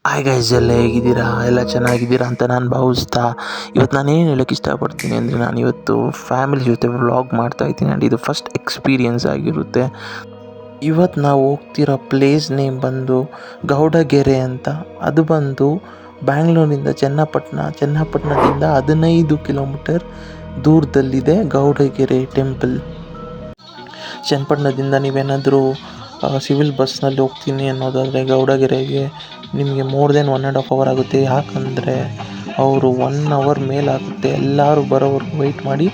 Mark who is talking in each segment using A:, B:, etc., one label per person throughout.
A: Hi guys, ಎಲ್ಲ ಹೇಗಿದ್ದೀರಾ? ಎಲ್ಲ ಚೆನ್ನಾಗಿದ್ದೀರಾ ಅಂತ ನಾನು ಭಾವಿಸ್ತಾ ಇವತ್ತು ನಾನೇನು ಹೇಳೋಕ್ಕೆ ಇಷ್ಟಪಡ್ತೀನಿ ಅಂದರೆ, ನಾನು ಇವತ್ತು ಫ್ಯಾಮಿಲಿ ಜೊತೆ ವ್ಲಾಗ್ ಮಾಡ್ತಾಯಿದ್ದೀನಿ ಆ್ಯಂಡ್ ಇದು ಫಸ್ಟ್ ಎಕ್ಸ್ಪೀರಿಯೆನ್ಸ್ ಆಗಿರುತ್ತೆ. ಇವತ್ತು ನಾವು ಹೋಗ್ತಿರೋ ಪ್ಲೇಸ್ ನೇಮ್ ಬಂದು ಗೌಡಗೆರೆ ಅಂತ. ಅದು ಬಂದು ಬ್ಯಾಂಗ್ಳೂರಿನಿಂದ ಚನ್ನಪಟ್ಟಣದಿಂದ 15 ಕಿಲೋಮೀಟರ್ ದೂರದಲ್ಲಿದೆ ಗೌಡಗೆರೆ ಟೆಂಪಲ್. ಚನ್ನಪಟ್ಟಣದಿಂದ ನೀವೇನಾದರೂ ಸಿವಿಲ್ ಬಸ್ನಲ್ಲಿ ಹೋಗ್ತೀನಿ ಅನ್ನೋದಾದರೆ ಗೌಡಗೆರೆಗೆ ನಿಮಗೆ ಮೋರ್ ದೆನ್ 1.5 ಅವರ್ ಆಗುತ್ತೆ. ಯಾಕಂದರೆ ಅವರು 1 ಅವರ್ ಮೇಲಾಗುತ್ತೆ, ಎಲ್ಲರೂ ಬರೋವರೆಗೂ ವೆಯ್ಟ್ ಮಾಡಿ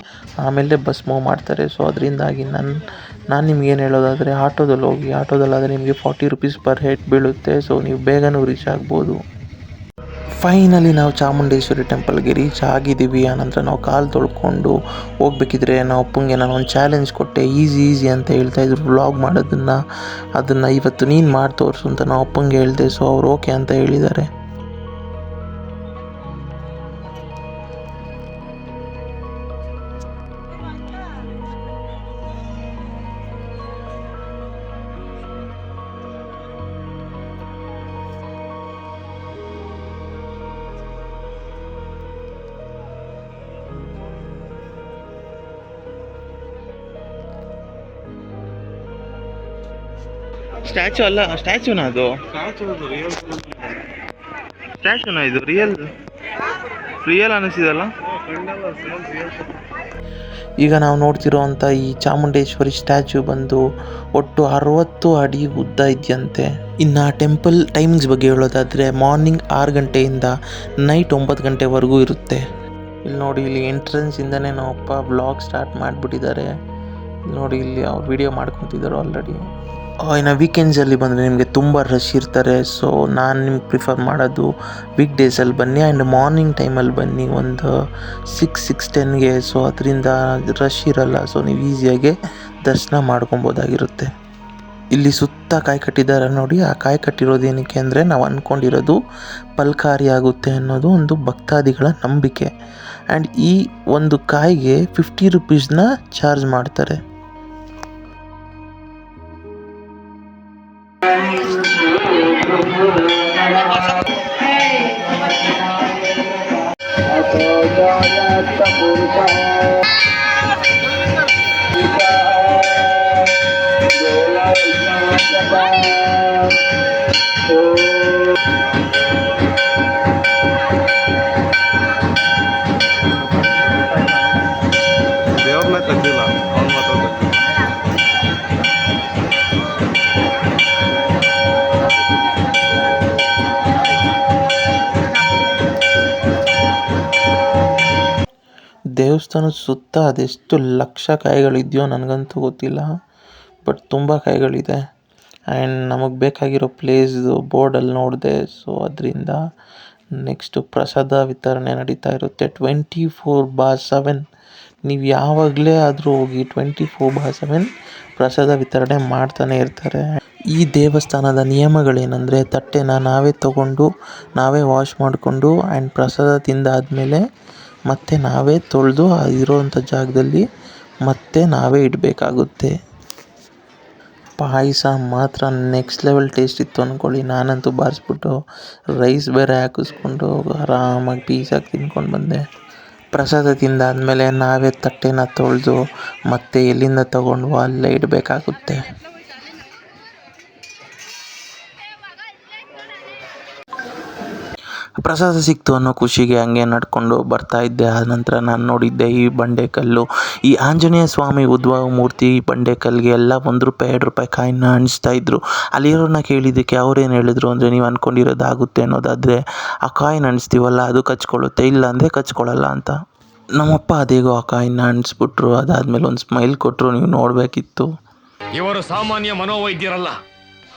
A: ಆಮೇಲೆ ಬಸ್ ಮೂವ್ ಮಾಡ್ತಾರೆ. ಸೊ ಅದರಿಂದಾಗಿ ನಾನು ನಿಮ್ಗೇನು ಹೇಳೋದಾದರೆ, ಆಟೋದಲ್ಲಿ ಹೋಗಿ. ಆಟೋದಲ್ಲಾದರೆ ನಿಮಗೆ 40 rupees ಪರ್ ಹೆಡ್ ಬೀಳುತ್ತೆ. ಸೊ ನೀವು ಬೇಗನೂ ರೀಚ್ ಆಗ್ಬೋದು. ಫೈನಲಿ ನಾವು ಚಾಮುಂಡೇಶ್ವರಿ ಟೆಂಪಲ್ಗೆ ರೀಚ್ ಆಗಿದ್ದೀವಿ. ಆನಂತರ ನಾವು ಕಾಲು ತೊಳ್ಕೊಂಡು ಹೋಗ್ಬೇಕಿದ್ರೆ ನಾವು ಅಪ್ಪಂಗೆ ನಾನು ಒಂದು ಚಾಲೆಂಜ್ ಕೊಟ್ಟೆ. ಈಸಿ ಅಂತ ಹೇಳ್ತಾಯಿದ್ರು ವ್ಲಾಗ್ ಅದನ್ನು ಇವತ್ತು ನೀನು ಮಾಡಿ ತೋರಿಸು ಅಂತ ನಾವು ಅಪ್ಪಂಗೆ ಹೇಳಿದೆ. ಸೊ ಅವ್ರು ಓಕೆ ಅಂತ ಹೇಳಿದ್ದಾರೆ. ಸ್ಟ್ಯಾಚುನಾ ಇದು ರಿಯಲ್ ಅನಿಸಿದಲ್ಲ. ಈಗ ನಾವು ನೋಡ್ತಿರೋವಂಥ ಈ ಚಾಮುಂಡೇಶ್ವರಿ ಸ್ಟ್ಯಾಚು ಬಂದು ಒಟ್ಟು 60 ಅಡಿ ಉದ್ದ ಇದೆಯಂತೆ. ಇನ್ನು ಟೆಂಪಲ್ ಟೈಮಿಂಗ್ಸ್ ಬಗ್ಗೆ ಹೇಳೋದಾದರೆ, ಮಾರ್ನಿಂಗ್ 6 ಗಂಟೆಯಿಂದ ನೈಟ್ 9 ಗಂಟೆವರೆಗೂ ಇರುತ್ತೆ. ಇಲ್ಲಿ ನೋಡಿ, ಇಲ್ಲಿ ಎಂಟ್ರೆನ್ಸಿಂದನೇ ನಮ್ಮಪ್ಪ ಬ್ಲಾಗ್ ಸ್ಟಾರ್ಟ್ ಮಾಡಿಬಿಟ್ಟಿದ್ದಾರೆ. ನೋಡಿ, ಇಲ್ಲಿ ಅವ್ರು ವಿಡಿಯೋ ಮಾಡ್ಕೊತಿದ್ದಾರೆ ಆಲ್ರೆಡಿ. ಇನ್ನು ವೀಕೆಂಡ್ಸಲ್ಲಿ ಬಂದರೆ ನಿಮಗೆ ತುಂಬ ರಶ್ ಇರ್ತಾರೆ. ಸೊ ನಾನು ನಿಮ್ಗೆ ಪ್ರಿಫರ್ ಮಾಡೋದು ವೀಕ್ ಡೇಸಲ್ಲಿ ಬನ್ನಿ ಆ್ಯಂಡ್ ಮಾರ್ನಿಂಗ್ ಟೈಮಲ್ಲಿ ಬನ್ನಿ, ಒಂದು 6-10ಗೆ. ಸೊ ಅದರಿಂದ ರಶ್ ಇರಲ್ಲ. ಸೊ ನೀವು ಈಸಿಯಾಗಿ ದರ್ಶನ ಮಾಡ್ಕೊಬೋದಾಗಿರುತ್ತೆ. ಇಲ್ಲಿ ಸುತ್ತ ಕಾಯಿ ಕಟ್ಟಿದ್ದಾರೆ ನೋಡಿ. ಆ ಕಾಯಿ ಕಟ್ಟಿರೋದು ಏನಕ್ಕೆ ಅಂದರೆ, ನಾವು ಅಂದ್ಕೊಂಡಿರೋದು ಫಲಕಾರಿ ಆಗುತ್ತೆ ಅನ್ನೋದು ಒಂದು ಭಕ್ತಾದಿಗಳ ನಂಬಿಕೆ. ಆ್ಯಂಡ್ ಈ ಒಂದು ಕಾಯಿಗೆ 50 rupeesನ ಚಾರ್ಜ್ ಮಾಡ್ತಾರೆ. ದೇವಸ್ಥಾನದ ಸುತ್ತ ಅದೆಷ್ಟು ಲಕ್ಷ ಕಾಯಿಗಳಿದೆಯೋ ನನಗಂತೂ ಗೊತ್ತಿಲ್ಲ, ಬಟ್ ತುಂಬ ಕಾಯಿಗಳಿದೆ. ಆ್ಯಂಡ್ ನಮಗೆ ಬೇಕಾಗಿರೋ ಪ್ಲೇಸ್ದು ಬೋರ್ಡಲ್ಲಿ ನೋಡಿದೆ. ಸೊ ಅದರಿಂದ ನೆಕ್ಸ್ಟು ಪ್ರಸಾದ ವಿತರಣೆ ನಡೀತಾ ಇರುತ್ತೆ 24/7. ನೀವು ಯಾವಾಗಲೇ ಆದರೂ ಹೋಗಿ 24/7 ಪ್ರಸಾದ ವಿತರಣೆ ಮಾಡ್ತಾನೆ ಇರ್ತಾರೆ. ಈ ದೇವಸ್ಥಾನದ ನಿಯಮಗಳೇನೆಂದರೆ, ತಟ್ಟೆನ ನಾವೇ ತಗೊಂಡು ನಾವೇ ವಾಶ್ ಮಾಡಿಕೊಂಡು ಆ್ಯಂಡ್ ಪ್ರಸಾದ ತಿಂದಾದಮೇಲೆ ಮತ್ತೆ ನಾವೇ ತೊಳೆದು ಇರೋವಂಥ ಜಾಗದಲ್ಲಿ ಮತ್ತೆ ನಾವೇ ಇಡಬೇಕಾಗುತ್ತೆ. ಪಾಯಸ ಮಾತ್ರ ನೆಕ್ಸ್ಟ್ ಲೆವೆಲ್ ಟೇಸ್ಟ್ ಇತ್ತು ಅಂದ್ಕೊಳ್ಳಿ. ನಾನಂತೂ ಬಾರಿಸ್ಬಿಟ್ಟು ರೈಸ್ ಬೇರೆ ಹಾಕಿಸ್ಕೊಂಡು ಆರಾಮಾಗಿ ಪೀಸಾಗಿ ತಿನ್ಕೊಂಡು ಬಂದೆ. ಪ್ರಸಾದ ತಿಂದಾದಮೇಲೆ ನಾವೇ ತಟ್ಟೆನ ತೊಳೆದು ಮತ್ತೆ ಎಲ್ಲಿಂದ ತಗೊಂಡು ಅಲ್ಲೇ ಇಡಬೇಕಾಗುತ್ತೆ. ಪ್ರಸಾದ ಸಿಕ್ತು ಅನ್ನೋ ಖುಷಿಗೆ ಹಂಗೆ ನಡ್ಕೊಂಡು ಬರ್ತಾಯಿದ್ದೆ. ಆನಂತರ ನಾನು ನೋಡಿದ್ದೆ ಈ ಬಂಡೆಕಲ್ಲು, ಈ ಆಂಜನೇಯ ಸ್ವಾಮಿ ಉದ್ಭವ ಮೂರ್ತಿ ಬಂಡೆಕಲ್ಲಿಗೆ ಎಲ್ಲ ₹1 ₹2 ಕಾಯಿನ ಅಣಿಸ್ತಾಯಿದ್ರು. ಅಲ್ಲಿರೋರನ್ನ ಕೇಳಿದ್ದಕ್ಕೆ ಅವ್ರೇನು ಹೇಳಿದ್ರು ಅಂದರೆ, ನೀವು ಅಂದ್ಕೊಂಡಿರೋದಾಗುತ್ತೆ ಅನ್ನೋದಾದರೆ ಆ ಕಾಯಿನ ಅಣಿಸ್ತೀವಲ್ಲ ಅದು ಕಚ್ಕೊಳ್ಳುತ್ತೆ, ಇಲ್ಲ ಅಂದರೆ ಕಚ್ಕೊಳ್ಳಲ್ಲ ಅಂತ. ನಮ್ಮಪ್ಪ ಅದೇಗೋ ಆ ಕಾಯಿನ ಅಣಿಸ್ಬಿಟ್ರು. ಅದಾದಮೇಲೆ ಒಂದು ಸ್ಮೈಲ್ ಕೊಟ್ಟರು. ನೀವು ನೋಡಬೇಕಿತ್ತು.
B: ಇವರು ಸಾಮಾನ್ಯ ಮನೋವೈದ್ಯರಲ್ಲ,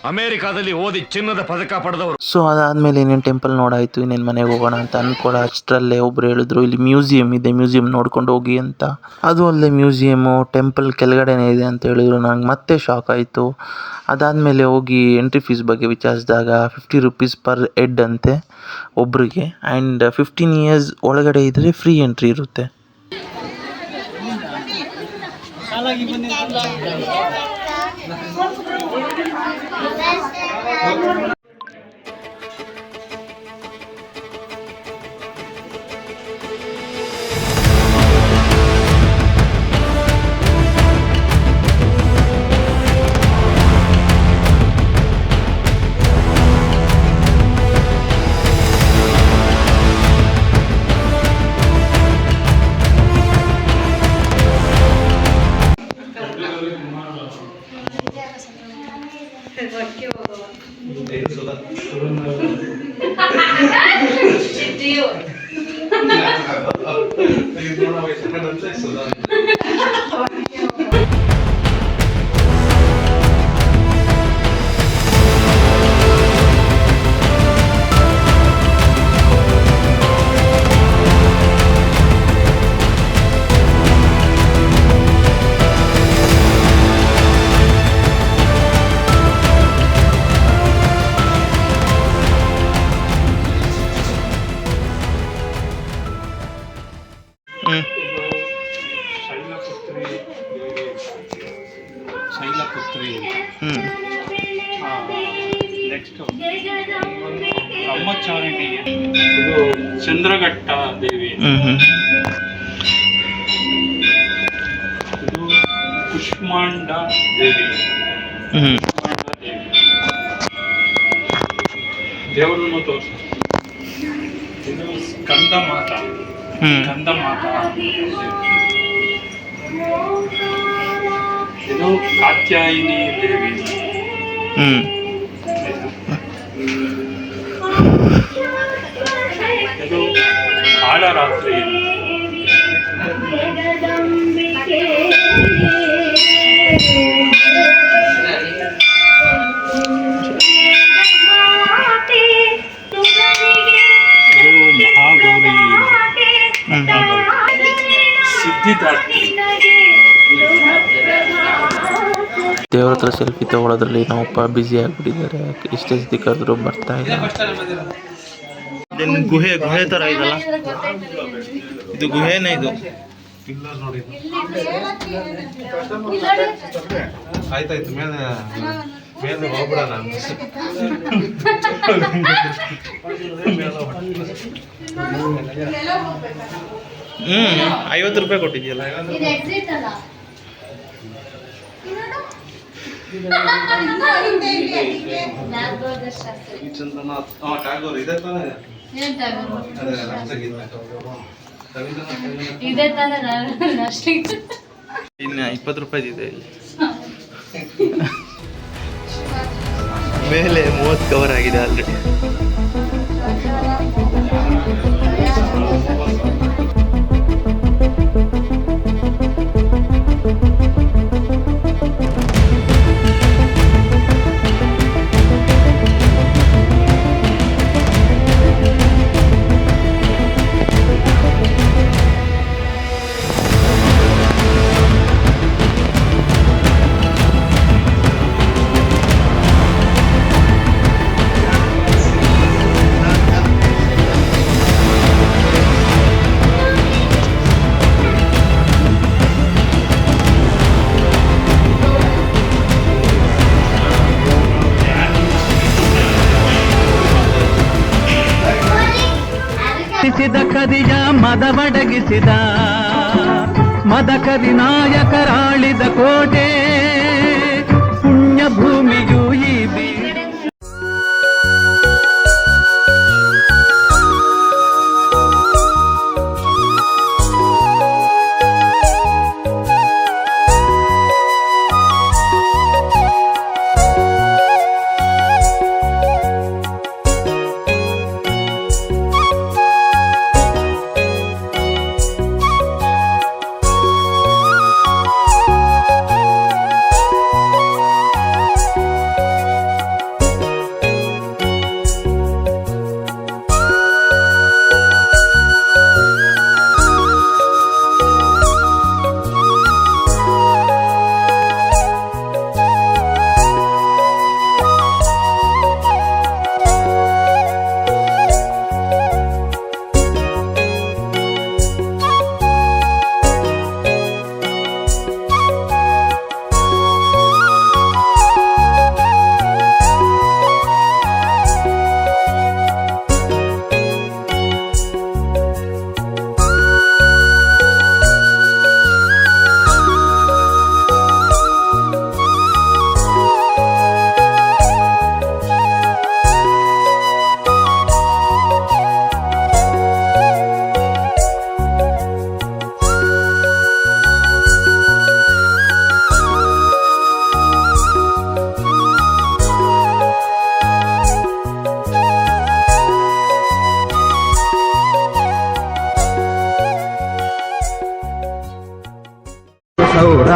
B: ಅಮೆರಿಕಾದಲ್ಲಿ ಓದಿ ಚಿನ್ನದ ಪದಕ ಪಡೆದವರು.
A: ಸೊ ಅದಾದಮೇಲೆ ಇನ್ನೇನು ಟೆಂಪಲ್ ನೋಡಾಯಿತು, ಇನ್ನೇನು ಮನೆಗೆ ಹೋಗೋಣ ಅಂತ ಅಂದ್ಕೊಳ್ಳೋ ಅಷ್ಟರಲ್ಲೇ ಒಬ್ಬರು ಹೇಳಿದ್ರು, ಇಲ್ಲಿ ಮ್ಯೂಸಿಯಂ ಇದೆ, ಮ್ಯೂಸಿಯಂ ನೋಡ್ಕೊಂಡು ಹೋಗಿ ಅಂತ. ಅದು ಅಲ್ಲೇ ಮ್ಯೂಸಿಯಮ್ಮು ಟೆಂಪಲ್ ಕೆಳಗಡೆನೇ ಇದೆ ಅಂತ ಹೇಳಿದ್ರು. ನಂಗೆ ಮತ್ತೆ ಶಾಕ್ ಆಯಿತು. ಅದಾದಮೇಲೆ ಹೋಗಿ ಎಂಟ್ರಿ ಫೀಸ್ ಬಗ್ಗೆ ವಿಚಾರಿಸಿದಾಗ 50 rupees ಪರ್ ಹೆಡ್ ಅಂತೆ ಒಬ್ರಿಗೆ. ಆ್ಯಂಡ್ 15 years ಒಳಗಡೆ ಇದ್ದರೆ ಫ್ರೀ ಎಂಟ್ರಿ ಇರುತ್ತೆ.
C: ಶೈಲಪುತ್ರಿ ನೆಕ್ಸ್ಟ್ ಬ್ರಹ್ಮಚಾರಿಣಿ, ಇದು ಚಂದ್ರಘಟ್ಟ ದೇವಿ, ಇದು ಕುಷ್ಮಾಂಡ ದೇವಿ. ದೇವರನ್ನು ತೋರಿಸ, ಇದು ಸ್ಕಂದ ಮಾತಾ, ಇದು ಕಾತ್ಯಾಯಿನಿ ದೇವಿ, ಇದು ಕಾಳರಾತ್ರಿ, ಇದು ಮಹಾಗೌರಿ, ಸಿದ್ಧಿದಾತ್ರಿ.
A: ದೇವ್ರ ಹತ್ರ ಸೆಲ್ಫಿ ತಗೊಳ್ಳೋದ್ರಲ್ಲಿ ನಮ್ಮಪ್ಪ ಬ್ಯುಸಿ ಆಗಿಬಿಟ್ಟಿದ್ದಾರೆ. ಎಷ್ಟೇ ಸತಿ ಕರೆದ್ರು ಬರ್ತಾ ಇಲ್ಲ. ಗುಹೆ ಥರ ಇದಲ್ಲ, ಇದು ಗುಹೆನೇ ಇದು.
D: ಆಯ್ತಾಯ್ತು, ಮೇಲೆ ಹೋಗ್ಬಿಡೋಣ.
A: 50 ರೂಪಾಯಿ ಕೊಟ್ಟಿದ್ಯಲ್ಲ.
D: ಟ್ಯಾಗೋರ್ ಇದೆ ತಾನೇ,
A: ಇನ್ನು 20 ರೂಪಾಯಿ ಇದೆ ಇಲ್ಲಿ. ಮೇಲೆ 30 ಕವರ್ ಆಗಿದೆ ಆಲ್ರೆಡಿ.
E: ಕರಿಯ ಮದವಡಗಿಸಿದ ಮದಕರಿ ನಾಯಕರಾಳಿದ ಕೋಟೆ ಪುಣ್ಯ ಭೂಮಿಯು ಈ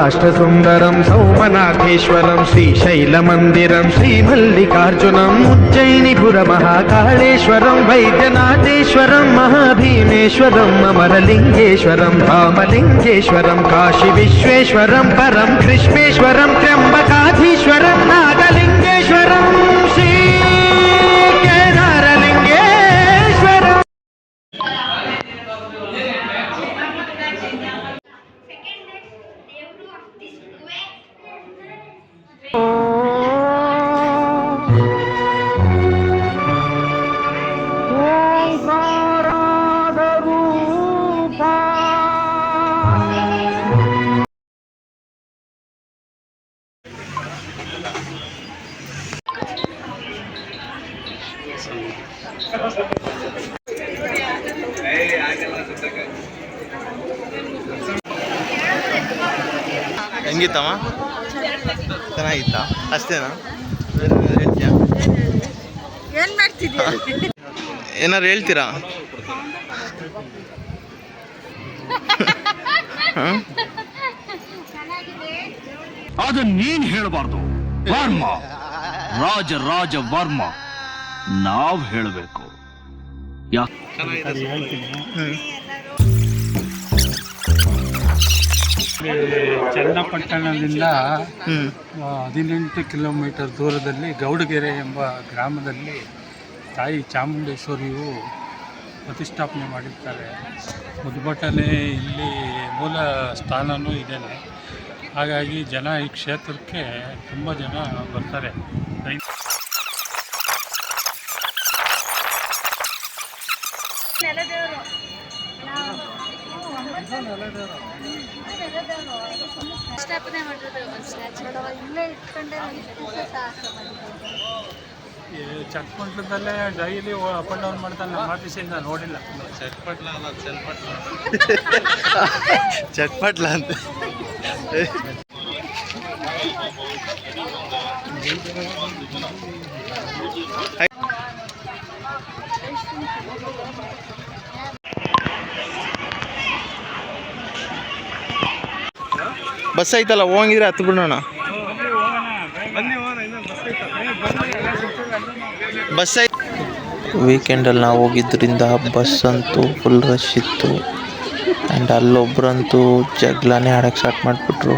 E: काष्ठसुन्दरं सौमनाथेश्वरं श्रीशैलमन्दिरं श्रीमल्लिकार्जुनम् उज्जयिनीपुरमहाकाळेश्वरं वैद्यनाथेश्वरं महाभीमेश्वरम् अमरलिङ्गेश्वरं रामलिङ्गेश्वरं काशीविश्वेश्वरं परं कृष्णेश्वरं त्र्यम्बकाधीश्वरं नागलिङ्गेश्वरं श्रीकेदारलिङ्गेश्वरम्
A: ಹೆಂಗಿತ್ತಮ್ಮ? ಚೆನ್ನಾಗಿತ್ತಾ? ಅಷ್ಟೇನಾ? ಹೇಳ್ತೀಯಾ?
F: ಏನ್ ಮಾಡ್ತಿದ್ಯಾ?
A: ಏನಾರು ಹೇಳ್ತೀರಾ?
B: ಅದನ್ನ ನೀನ್ ಹೇಳಬಾರ್ದು. ವರ್ಮ, ರಾಜ ರಾಜ ವರ್ಮ, ನಾವ್ ಹೇಳಬೇಕು.
C: ಚನ್ನಪಟ್ಟಣದಿಂದ 18 ಕಿಲೋಮೀಟರ್ ದೂರದಲ್ಲಿ ಗೌಡಗೆರೆ ಎಂಬ ಗ್ರಾಮದಲ್ಲಿ ತಾಯಿ ಚಾಮುಂಡೇಶ್ವರಿಯು ಪ್ರತಿಷ್ಠಾಪನೆ ಮಾಡಿರ್ತಾರೆ. ಉದ್ಘಾಟನೆ ಇಲ್ಲಿ ಮೂಲ ಸ್ಥಾನವೂ ಇದೇನೆ. ಹಾಗಾಗಿ ಜನ ಈ ಕ್ಷೇತ್ರಕ್ಕೆ ತುಂಬ ಜನ ಬರ್ತಾರೆ.
F: ಸ್ಥಾಪನೆ ಮಾಡಿರೋದು ಇಲ್ಲೇ ಇಟ್ಕೊಂಡೆ
C: ಚಟ್ಪಟ್ಲದಲ್ಲೇ ಡೈಲಿ ಅಪ್ ಆ್ಯಂಡ್ ಡೌನ್ ಮಾಡ್ತಾನೆ. ನಮ್ಮ ಆಫೀಸಿಂದ ನೋಡಿಲ್ಲ.
A: ಚಟ್ಪಟ್ಲ ಅಂತ ಬಸ್ ಐತಲ್ಲ, ಹೋಗಿದ್ರೆ ಹತ್ತು ಬಿಡೋಣ. ಬಸ್ ಐ ವೀಕೆಂಡಲ್ಲಿ ನಾವು ಹೋಗಿದ್ದರಿಂದ ಬಸ್ ಅಂತೂ ಫುಲ್ ರಶ್ ಇತ್ತು. ಆ್ಯಂಡ್ ಅಲ್ಲೊಬ್ರಂತೂ ಜಗ್ಲಾನೇ ಆಡೋಕ್ಕೆ ಸ್ಟಾರ್ಟ್ ಮಾಡಿಬಿಟ್ರು.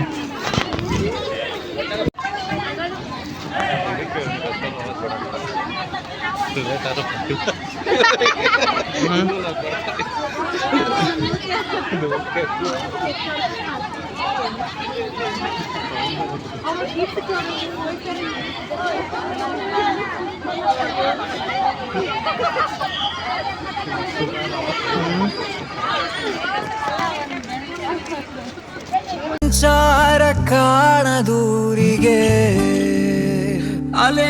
G: ಸಂಚಾರ ಕಾಣದೂರಿಗೆ ಅಲೆ